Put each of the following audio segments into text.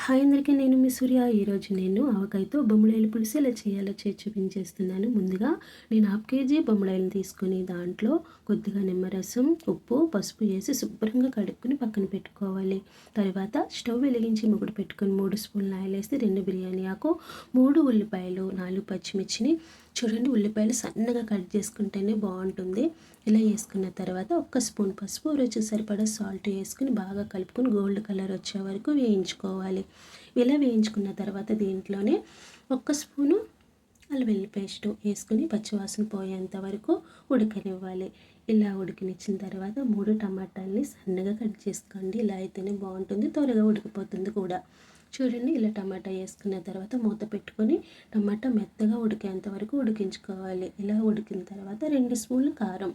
Hi అందరికీ, నేను మీ సూర్య. ఈరోజు నేను ఆవకాయతో బొమ్మడాయిల పులుసు ఎలా చేయాలో చేసి చూపించేస్తున్నాను. ముందుగా నేను 1/2 కేజీ బొమ్మడాయిలను తీసుకొని దాంట్లో కొద్దిగా నిమ్మరసం, ఉప్పు, పసుపు వేసి శుభ్రంగా కడుక్కొని పక్కన పెట్టుకోవాలి. తర్వాత స్టవ్ వెలిగించి ముగ్గురు పెట్టుకొని 3 స్పూన్ల ఆయిల్ వేసి 2 బిర్యానీ ఆకు, 3 ఉల్లిపాయలు, 4 పచ్చిమిర్చిని చూడండి, ఉల్లిపాయలు సన్నగా కట్ చేసుకుంటేనే బాగుంటుంది. ఇలా వేసుకున్న తర్వాత 1 స్పూన్ పసుపు, రుచి సరిపడా సాల్ట్ వేసుకుని బాగా కలుపుకొని గోల్డ్ కలర్ వచ్చే వరకు వేయించుకోవాలి. ఇలా వేయించుకున్న తర్వాత దీంట్లోనే 1 స్పూను అల్లం వెల్లుల్లి పేస్ట్ వేసుకుని పచ్చివాసన పోయేంత వరకు ఉడకనివ్వాలి. ఇలా ఉడికినిచ్చిన తర్వాత 3 టమాటాలని సన్నగా కట్ చేసుకోండి. ఇలా అయితేనే బాగుంటుంది, త్వరగా ఉడికిపోతుంది కూడా. చూడండి, ఇలా టమాటా వేసుకున్న తర్వాత మూత పెట్టుకొని టమాటా మెత్తగా ఉడికేంత వరకు ఉడికించుకోవాలి. ఇలా ఉడికిన తర్వాత 2 స్పూన్లు కారం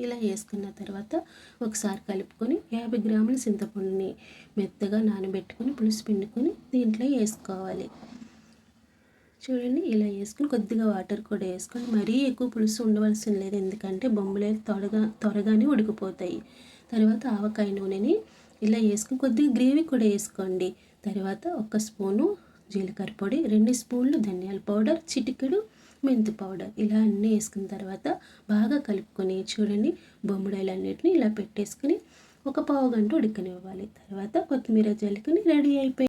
ఇలా వేసుకున్న తర్వాత ఒకసారి కలుపుకొని 50 గ్రాముల చింతపండుని మెత్తగా నానబెట్టుకొని పులుసు పిండుకొని దీంట్లో వేసుకోవాలి. చూడండి, ఇలా వేసుకుని కొద్దిగా వాటర్ కూడా వేసుకొని, మరీ ఎక్కువ పులుసు ఉండవలసిన లేదు, ఎందుకంటే బొమ్మలేలు త్వరగానే ఉడికిపోతాయి. తర్వాత ఆవకాయ నూనెని ఇలా వేసుకుని కొద్దిగా గ్రేవీ కూడా వేసుకోండి. తర్వాత 1 స్పూను జీలకర్ర పొడి, 2 స్పూన్లు ధనియాల పౌడర్, చిటికెడు మెంతి పౌడర్ ఇలా అన్నీ వేసుకున్న తర్వాత బాగా కలుపుకొని చూడండి, బొమ్మడాయిలన్నిటిని ఇలా పెట్టేసుకుని ఒక పావు గంట ఉడకనివ్వాలి. తర్వాత కొత్తిమీర జల్లుకొని రెడీ అయిపోయి